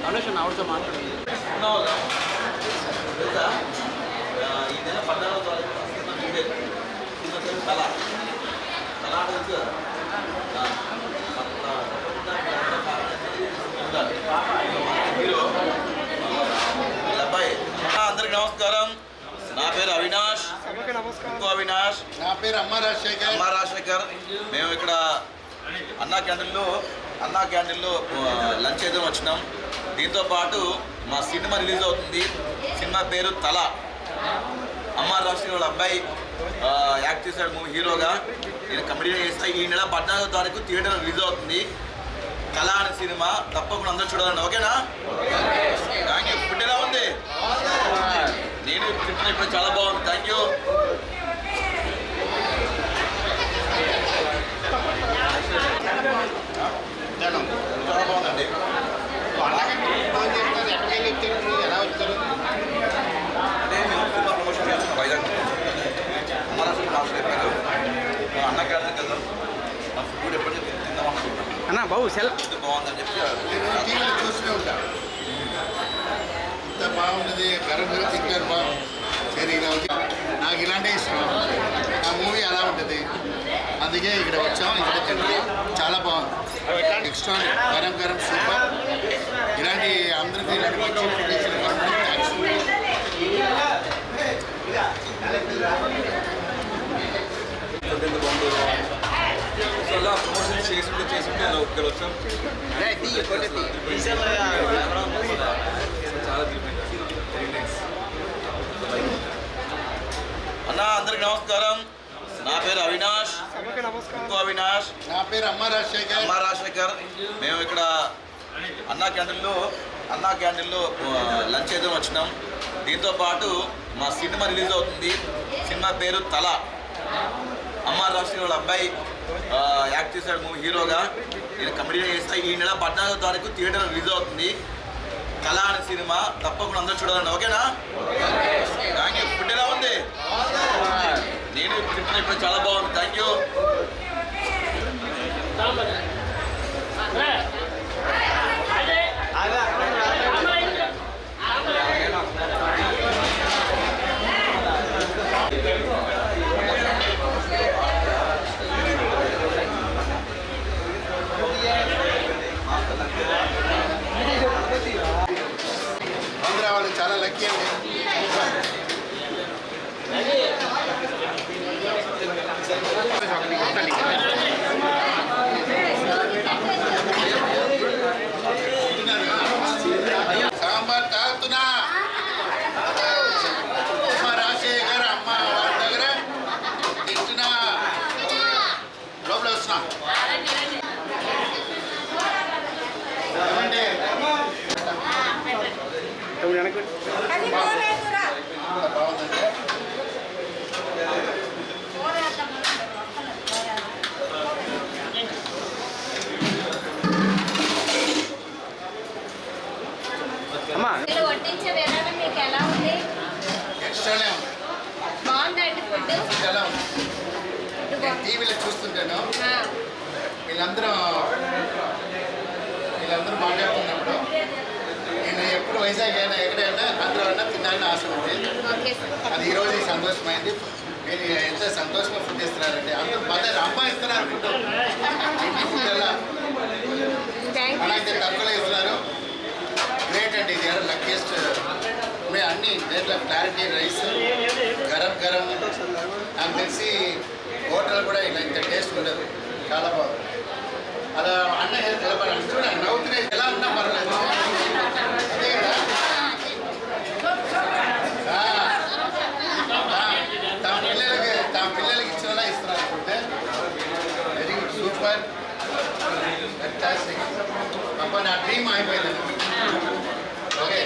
అనుషన్ ఆవిడతో మాట్లాడండి. ఈ నెల 14వ తారీఖు తలా అబ్బాయి. అందరికి నమస్కారం. నా పేరు అవినాష్. ఇంకో అవినాష్. నా పేరు అమ్మ రాజశేఖర్. మేము ఇక్కడ అన్నా క్యాంటీన్లో లంచ్ చేద్దాం వచ్చినాం. దీంతో పాటు మా సినిమా రిలీజ్ అవుతుంది. సినిమా పేరు తల. అమ్మ రాజశేఖర్ వాళ్ళ అబ్బాయి యాక్ట్ చేశాడు మూవీ హీరోగా. నేను కమెడీ చేస్తా. ఈ నెల 14వ తారీఖు థియేటర్ రిలీజ్ అవుతుంది. కళ అనే సినిమా తప్పకుండా అందరూ చూడాలండి. ఓకేనా? Thank you. ఫుడ్ ఎలా ఉంది? నేను తింటున్నా ఇప్పుడు. చాలా బాగుంది. Thank you. చాలా బాగుందండి. ఎలా వచ్చారు? అంటే మేము సినిమా ప్రమోషన్ చేస్తున్నాం వైజాగ్. మహారాష్ట్ర మాస్టర్ చెప్పారు అన్న క్యాంటీన్కి వెళ్దాం. మా ఫుడ్ ఎప్పటి నుంచి తిందాం అనుకుంటున్నాం. అన్నా బాబు సెల్ బాగుందని చెప్పి నేను టీవీలో చూస్తూనే ఉంటాను. ఇంత బాగుంటుంది. గరం తింటారు బాగు. సరే ఇలా నాకు ఇలాంటి ఇష్టం. ఆ మూవీ అలా ఉంటుంది. అందుకే ఇక్కడ వచ్చాం. ఇక్కడ తింటాం. చాలా బాగుంది. Extra garam super. ఇలాంటి అందరికీ ఇలాంటి మంచి ఫుడ్ ఇచ్చిన గవర్నమెంట్ థ్యాంక్స్. అలా ప్రమోషన్ చేస్తుంటే అలా ఒక్కరు వచ్చాం. చాలా అన్నా అందరికి నమస్కారం. నా పేరు అవినాష్. ఇంకో అవినాష్. నా పేరు అమ్మ రాజశేఖర్. మేము ఇక్కడ అన్నా క్యాంటీన్లో లంచ్ చేద్దాం వచ్చినాం. దీంతో పాటు మా సినిమా రిలీజ్ అవుతుంది. సినిమా పేరు తల. అమ్మ రాజశేఖర్ వాళ్ళ అబ్బాయి యాక్ట్ చేశాడు మూవీ హీరోగా. నేను కమెడీ చేస్తా. ఈ నెల 14వ తారీఖు థియేటర్ రిలీజ్ అవుతుంది. కళ అనే సినిమా తప్పకుండా అందరూ చూడాలండి. ఓకేనా? Thank you. ఫుడ్ ఎలా ఉంది? నేను తింటున్నా ఇప్పుడు. చాలా బాగుంది. Thank you. ఆంధ్ర వాళ్ళు చాలా లక్కీ అండి. సాంబార్ తాగుతున్నా. అమ్మ రాజశేఖర్ అమ్మ వాళ్ళ దగ్గర తింటున్నా. లోపల వస్తున్నా. బాగుందండి. అమ్మా వడ్డించే విధానం మీకు ఎలా ఉంది? ఎక్స్ట్రానే ఉంది. బాగుందండి ఫుడ్. ఎలా ఉంది? నేను టీవీలో చూస్తుంటాను. వీళ్ళందరూ మాట్లాడుతున్నప్పుడు నేను ఎప్పుడు వైజాగ్ అయినా ఎక్కడైనా ఆంధ్ర అయినా తినాలని ఆశ ఉంది. అది ఈరోజు సంతోషమైంది. మీరు ఎంత సంతోషంగా ఫుడ్ ఇస్తున్నారండి. అందరూ మదర్ అమ్మ ఇస్తున్నారు ఫుడ్. ఇంటి ఫుడ్ ఎలా అలాగే తక్కువలో ఇస్తున్నారు. గ్రేట్ అండి. ఇది ఎవరు లక్కీయెస్ట్. మేము అన్ని దేంట్లో క్లారిటీ రైస్ గరం నాకు తెలిసి హోటల్ కూడా ఇలా ఇంత టేస్ట్ ఉండదు. చాలా బాగుంది. అలా అన్న నిలబడాలి. చూడండి నవ్వుతున్నాయి. ఎలా ఉన్నా పర్వాలేదు. అదే కదా తమ పిల్లలకి ఇచ్చేలా ఇస్తున్నారు food. Very good. Super. Fantastic. అబ్బా నా డ్రీమ్ అయిపోయింది. ఓకే.